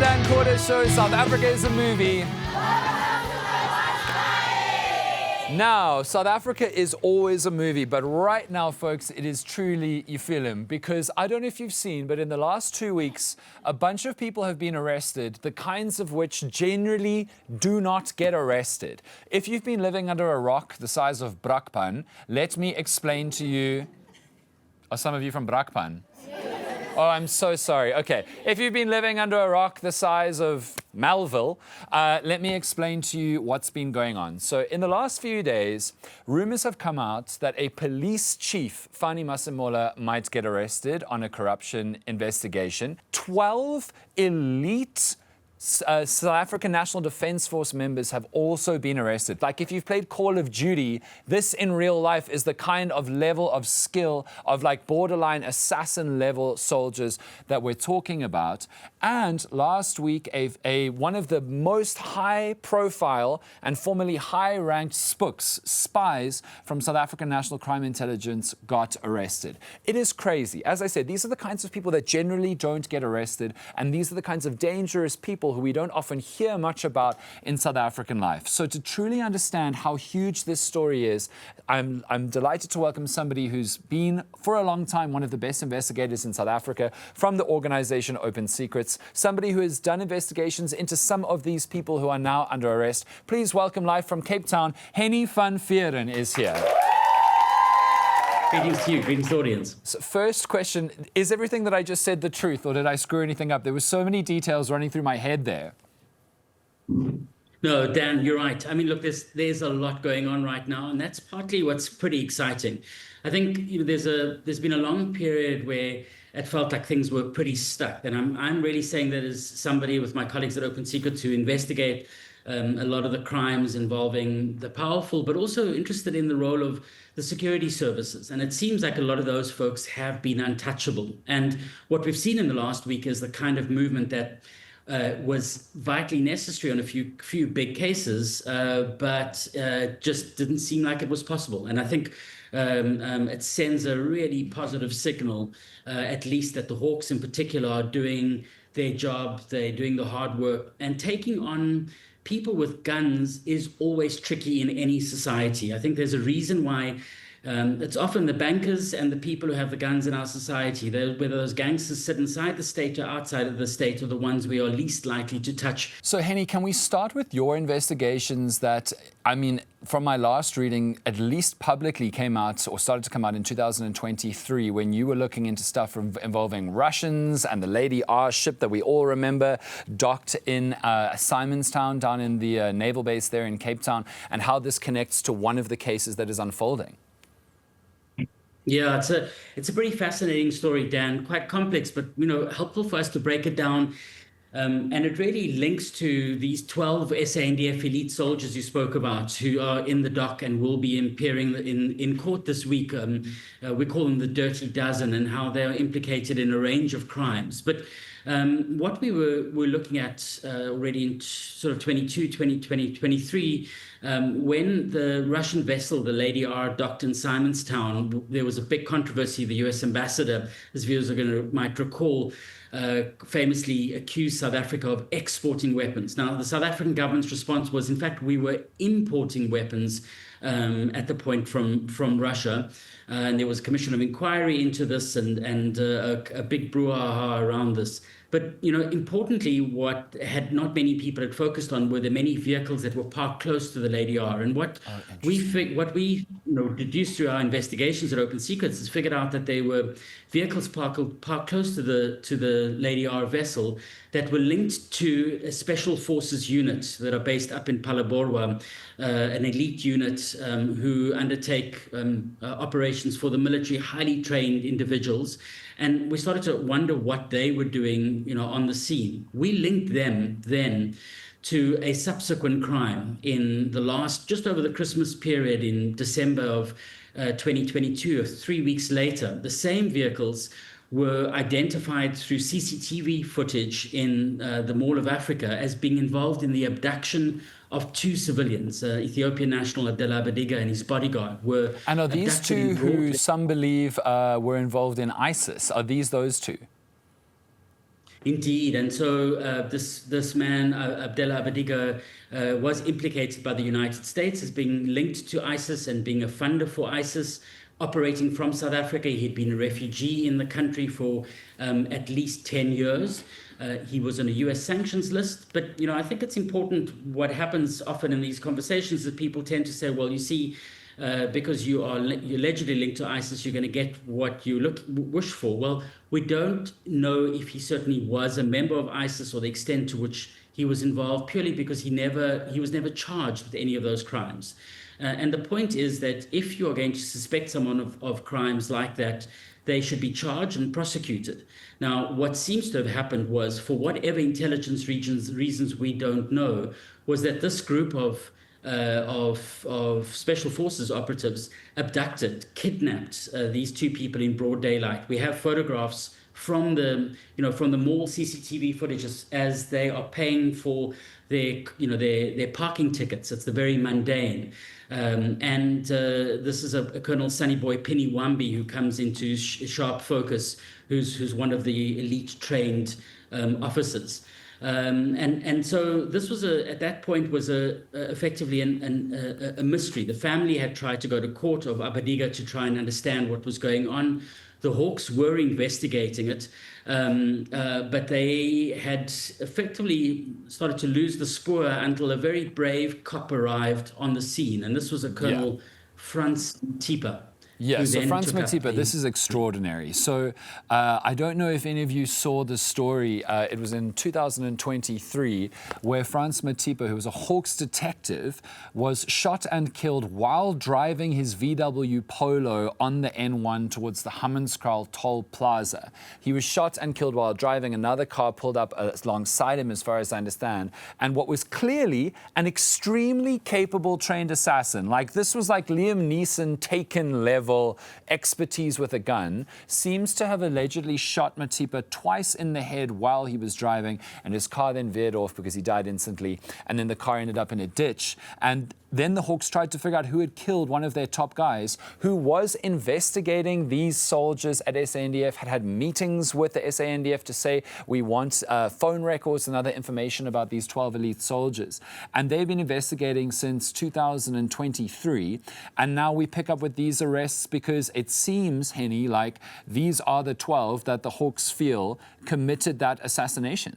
Dan Corder Show, South Africa is a movie. Now, South Africa is always a movie, but right now, folks, it is truly you feel him. Because I don't know if you've seen, but in the last 2 weeks, a bunch of people have been arrested, the kinds of which generally do not get arrested. If you've been living under a rock the size of Brakpan, let me explain to you. Are some of you from Brakpan? Oh, I'm so sorry. Okay, if you've been living under a rock the size of Melville, let me explain to you what's been going on. So in the last few days, rumors have come out that a police chief, Fani Masemola, might get arrested on a corruption investigation. 12 elite South African National Defence Force members have also been arrested. Like, if you've played Call of Duty, this in real life is the kind of level of skill of like borderline assassin level soldiers that we're talking about. And last week, one of the most high profile and formerly high ranked spies from South African National Crime Intelligence got arrested. It is crazy. As I said, these are the kinds of people that generally don't get arrested, and these are the kinds of dangerous people who we don't often hear much about in South African life. So to truly understand how huge this story is, I'm delighted to welcome somebody who's been, for a long time, one of the best investigators in South Africa from the organization Open Secrets, somebody who has done investigations into some of these people who are now under arrest. Please welcome, live from Cape Town, Hennie Van Vuuren is here. Greetings to you, greetings to the audience. So first question, is everything that I just said the truth, or did I screw anything up? There were so many details running through my head there. No, Dan, you're right. I mean, look, there's a lot going on right now, and that's partly what's pretty exciting. I think there's been a long period where it felt like things were pretty stuck, and I'm really saying that as somebody with my colleagues at Open Secrets who investigate a lot of the crimes involving the powerful, but also interested in the role of the security services. And it seems like a lot of those folks have been untouchable. And what we've seen in the last week is the kind of movement that was vitally necessary on a few big cases, but just didn't seem like it was possible. And I think it sends a really positive signal, at least that the Hawks in particular are doing their job, they're doing the hard work, and taking on people with guns is always tricky in any society. I think there's a reason why it's often the bankers and the people who have the guns in our society, whether those gangsters sit inside the state or outside of the state, are the ones we are least likely to touch. So, Hennie, can we start with your investigations that, I mean, from my last reading, at least publicly came out or started to come out in 2023 when you were looking into stuff involving Russians and the Lady R ship that we all remember docked in Simonstown down in the naval base there in Cape Town, and how this connects to one of the cases that is unfolding. Yeah, it's a pretty fascinating story, Dan. Quite complex, but helpful for us to break it down. And it really links to these 12 SANDF elite soldiers you spoke about, who are in the dock and will be appearing in court this week. We call them the Dirty Dozen, and how they are implicated in a range of crimes. But what we were looking at already in sort of 2023, when the Russian vessel, the Lady R, docked in Simonstown, there was a big controversy. The US ambassador, as viewers might recall, famously accused South Africa of exporting weapons. Now, the South African government's response was, in fact, we were importing weapons at the point from Russia. And there was a commission of inquiry into this and a big brouhaha around this. But, importantly, what many people had focused on were the many vehicles that were parked close to the Lady R. And what we deduced through our investigations at Open Secrets is figured out that they were vehicles parked close to the Lady R vessel that were linked to a special forces unit that are based up in Phalaborwa, an elite unit who undertake operations for the military, highly trained individuals. And we started to wonder what they were doing, on the scene. We linked them then to a subsequent crime in the just over the Christmas period in December of 2022, 3 weeks later. The same vehicles were identified through CCTV footage in the Mall of Africa as being involved in the abduction of 2 civilians. Ethiopian national Abdullah Badiga and his bodyguard were. And are these 2 who some believe were involved in ISIS? Are these those 2? Indeed, and so this man Abdullah Abadiga was implicated by the United States as being linked to ISIS and being a funder for ISIS, operating from South Africa. He'd been a refugee in the country for at least 10 years. He was on a U.S. sanctions list, but I think it's important. What happens often in these conversations is that people tend to say, well, you see, because you're allegedly linked to ISIS, you're going to get what you wish for. Well, we don't know if he certainly was a member of ISIS or the extent to which he was involved, purely because he was never charged with any of those crimes. And the point is that if you're going to suspect someone of crimes like that, they should be charged and prosecuted. Now, what seems to have happened was, for whatever intelligence reasons we don't know, was that this group of special forces operatives abducted, kidnapped these two people in broad daylight. We have photographs from the mall CCTV footage as they are paying for their parking tickets. It's the very mundane. This is a Colonel Sunnyboy Piniwambi who comes into sharp focus, who's one of the elite trained officers. So this was at that point was effectively a mystery. The family had tried to go to court of Abadiga to try and understand what was going on. The Hawks were investigating it, but they had effectively started to lose the spoor until a very brave cop arrived on the scene, and this was a Colonel Frans Matipa. Yeah, so Frans Matipa, this is extraordinary. So I don't know if any of you saw the story. It was in 2023 where Frans Matipa, who was a Hawks detective, was shot and killed while driving his VW Polo on the N1 towards the Hammanskraal Toll Plaza. He was shot and killed while driving. Another car pulled up alongside him, as far as I understand. And what was clearly an extremely capable trained assassin, like this was like Liam Neeson Taken level expertise with a gun, seems to have allegedly shot Matipa twice in the head while he was driving, and his car then veered off because he died instantly, and then the car ended up in a ditch. And then the Hawks tried to figure out who had killed one of their top guys, who was investigating these soldiers at SANDF, had meetings with the SANDF to say, we want phone records and other information about these 12 elite soldiers. And they've been investigating since 2023. And now we pick up with these arrests because it seems, Hennie, like these are the 12 that the Hawks feel committed that assassination.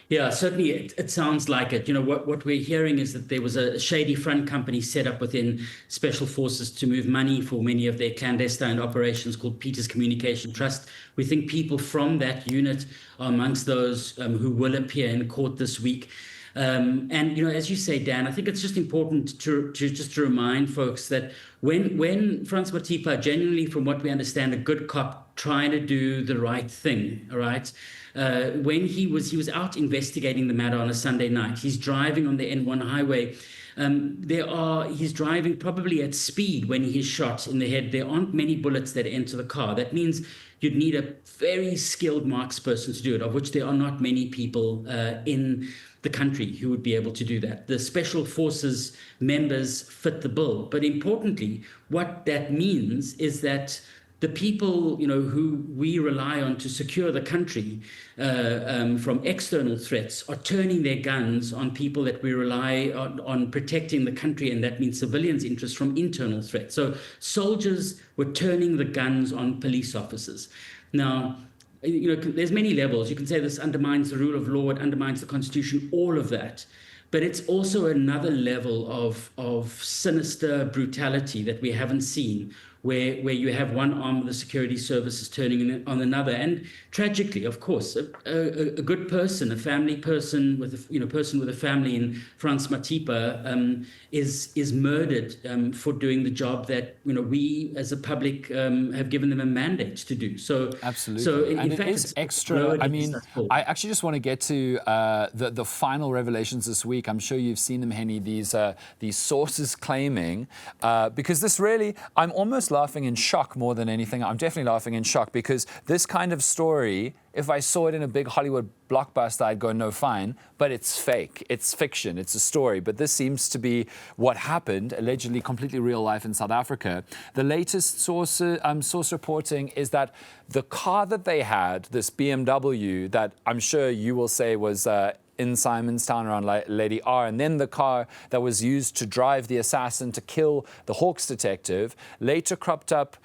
Yeah, certainly it sounds like it. What we're hearing is that there was a shady front company set up within Special Forces to move money for many of their clandestine operations called Peter's Communication Trust. We think people from that unit are amongst those who will appear in court this week. As you say, Dan, I think it's just important to remind folks that when Frans Matipa, genuinely, from what we understand, a good cop trying to do the right thing, all right, when he was out investigating the matter on a Sunday night, he's driving on the N1 highway. He's driving probably at speed when he's shot in the head. There aren't many bullets that enter the car. That means you'd need a very skilled marksperson to do it, of which there are not many people in the country who would be able to do that. The Special Forces members fit the bill. But importantly, what that means is that the people, who we rely on to secure the country from external threats are turning their guns on people that we rely on protecting the country, and that means civilians' interests from internal threats. So soldiers were turning the guns on police officers. Now, there's many levels. You can say this undermines the rule of law, it undermines the Constitution, all of that. But it's also another level of sinister brutality that we haven't seen, where you have one arm of the security services turning on another. And tragically, of course, a good person, a family person with a family in Frans Matipa is murdered for doing the job that we as a public have given them a mandate to do. So absolutely. So in and fact, it is extra. I mean, I actually just want to get to the final revelations this week. I'm sure you've seen them, Hennie. These sources claiming because this really, I'm almost laughing in shock more than anything. I'm definitely laughing in shock because this kind of story, if I saw it in a big Hollywood blockbuster, I'd go, no, fine, but it's fake. It's fiction. It's a story. But this seems to be what happened, allegedly completely real life in South Africa. The latest source reporting is that the car that they had, this BMW that I'm sure you will say was in Simonstown around Lady R, and then the car that was used to drive the assassin to kill the Hawks detective, later cropped up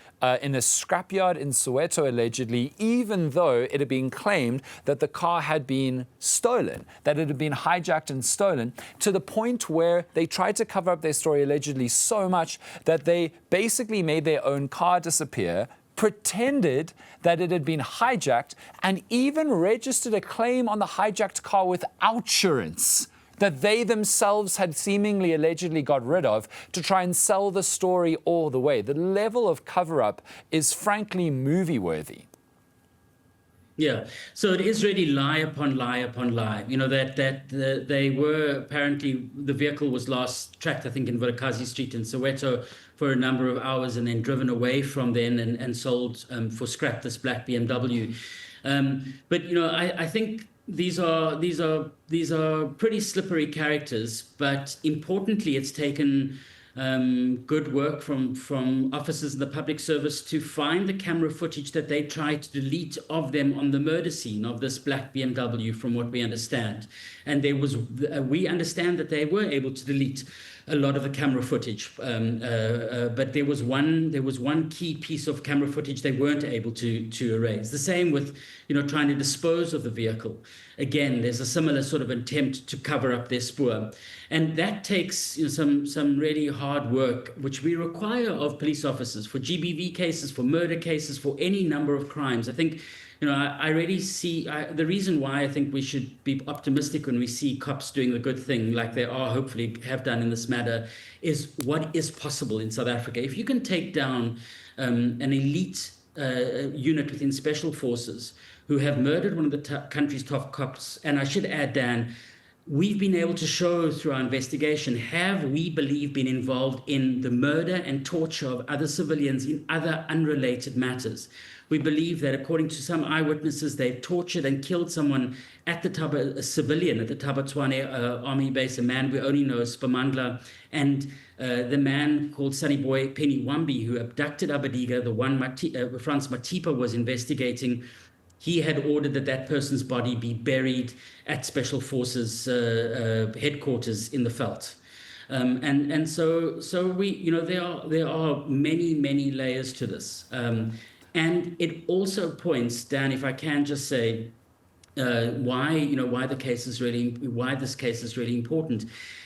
in a scrapyard in Soweto, allegedly, even though it had been claimed that the car had been stolen, that it had been hijacked and stolen, to the point where they tried to cover up their story allegedly so much that they basically made their own car disappear, pretended that it had been hijacked, and even registered a claim on the hijacked car without insurance that they themselves had seemingly allegedly got rid of to try and sell the story all the way. The level of cover-up is frankly movie-worthy. Yeah, so it is really lie upon lie upon lie. You know, they were apparently, the vehicle was last tracked, I think, in Vuuren Street in Soweto for a number of hours and then driven away from then and sold for scrap, this black BMW. But, you know, I think these are pretty slippery characters, but importantly, it's taken good work from officers in the public service to find the camera footage that they tried to delete of them on the murder scene of this black BMW, from what we understand. And we understand that they were able to delete a lot of the camera footage, but there was one key piece of camera footage they weren't able to erase. The same with, you know, trying to dispose of the vehicle. Again, there's a similar sort of attempt to cover up their spoor, and that takes, you know, some really hard work, which we require of police officers for GBV cases, for murder cases, for any number of crimes. I think, you know, I really see the reason why I think we should be optimistic when we see cops doing the good thing, like they are hopefully have done in this matter, is what is possible in South Africa. If you can take down an elite unit within special forces who have murdered one of the country's top cops, and I should add, Dan, we've been able to show through our investigation, have we believe been involved in the murder and torture of other civilians in other unrelated matters. We believe that according to some eyewitnesses, they've tortured and killed someone at the a civilian at the Tabatwane army base, a man we only know as Spamandla, and the man called Sunny Boy Penny Wambi, who abducted Abadiga, the one Frans Matipa was investigating. He had ordered that person's body be buried at Special Forces headquarters in the Veld. And so we, you know, there are many layers to this. And it also points, Dan, if I can just say, why this case is really important,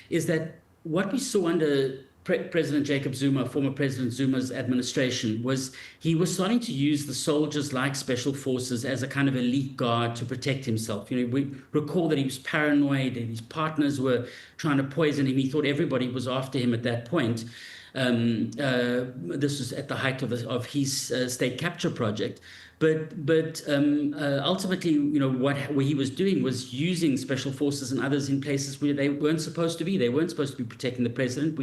is that what we saw under President Jacob Zuma, former President Zuma's administration, was he was starting to use the soldiers like special forces as a kind of elite guard to protect himself. You know, we recall that he was paranoid and his partners were trying to poison him. He thought everybody was after him at that point. This was at the height of his state capture project. But ultimately, you know, what he was doing was using special forces and others in places where they weren't supposed to be. They weren't supposed to be protecting the president.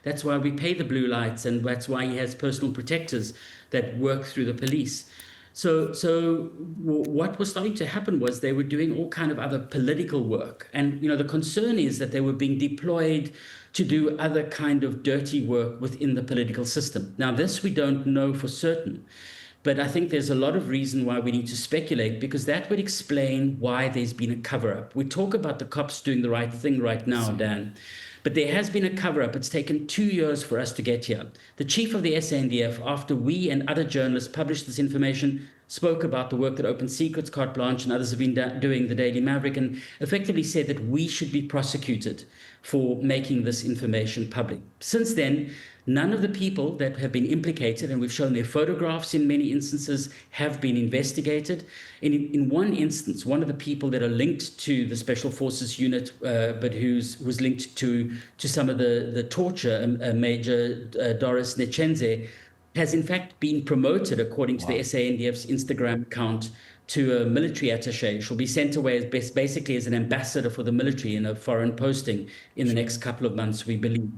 That's why we pay the blue lights, and that's why he has personal protectors that work through the police. So what was starting to happen was they were doing all kind of other political work. And, you know, the concern is that they were being deployed to do other kind of dirty work within the political system. Now, this we don't know for certain. But I think there's a lot of reason why we need to speculate, because that would explain why there's been a cover-up. We talk about the cops doing the right thing right now, Dan, but there has been a cover-up. It's taken 2 years for us to get here. The chief of the SANDF, after we and other journalists published this information, spoke about the work that Open Secrets, Carte Blanche, and others have been doing, the Daily Maverick, and effectively said that we should be prosecuted for making this information public. Since then, none of the people that have been implicated, and we've shown their photographs in many instances, have been investigated. In one instance, one of the people that are linked to the Special Forces unit, but was linked to some of the torture, Major Doris Nechenze, has in fact been promoted, according to the SANDF's Instagram account, to a military attaché. She'll be sent away as basically as an ambassador for the military in a foreign posting in the next couple of months, we believe.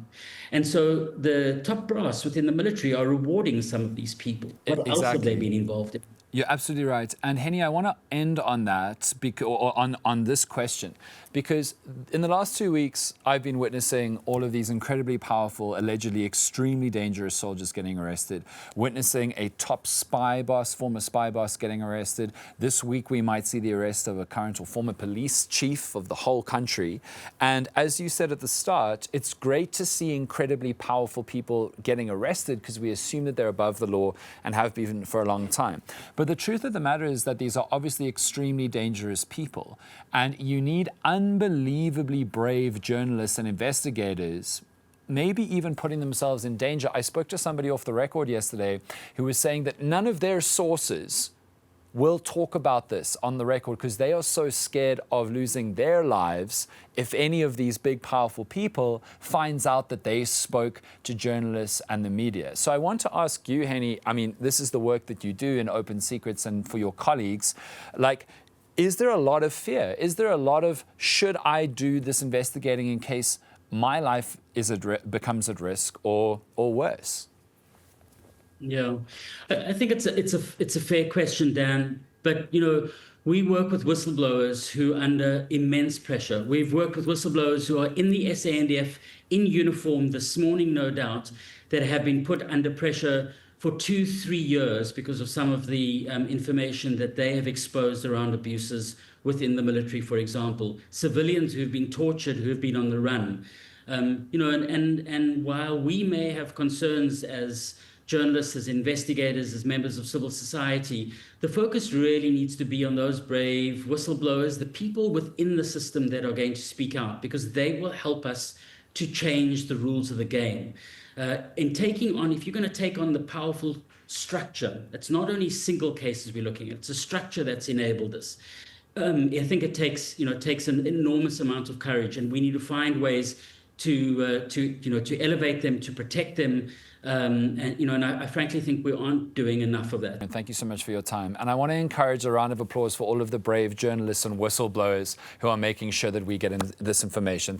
And so the top brass within the military are rewarding some of these people. What else have they been involved in? You're absolutely right. And Hennie, I want to end on that, or on this question, because in the last 2 weeks, I've been witnessing all of these incredibly powerful, allegedly extremely dangerous soldiers getting arrested, witnessing a top spy boss, former spy boss getting arrested. This week, we might see the arrest of a current or former police chief of the whole country. And as you said at the start, it's great to see incredibly powerful people getting arrested because we assume that they're above the law and have been for a long time. But the truth of the matter is that these are obviously extremely dangerous people, and you need unbelievably brave journalists and investigators, maybe even putting themselves in danger. I spoke to somebody off the record yesterday who was saying that none of their sources will talk about this on the record because they are so scared of losing their lives if any of these big, powerful people finds out that they spoke to journalists and the media. So I want to ask you, Hennie, I mean, this is the work that you do in Open Secrets and for your colleagues. Like, is there a lot of fear? Is there a lot of, should I do this investigating in case my life is becomes at risk or worse? Yeah, I think it's a fair question, Dan. But we work with whistleblowers who are under immense pressure. We've worked with whistleblowers who are in the SANDF in uniform this morning, no doubt, that have been put under pressure for 2-3 years because of some of the information that they have exposed around abuses within the military, for example. Civilians who have been tortured, who have been on the run. And while we may have concerns as journalists, as investigators, as members of civil society, the focus really needs to be on those brave whistleblowers, the people within the system that are going to speak out, because they will help us to change the rules of the game. In taking on, if you're going to take on the powerful structure, it's not only single cases we're looking at, it's a structure that's enabled this. I think it takes an enormous amount of courage, and we need to find ways to elevate them, to protect them. And I frankly think we aren't doing enough of that. And thank you so much for your time. And I want to encourage a round of applause for all of the brave journalists and whistleblowers who are making sure that we get this information.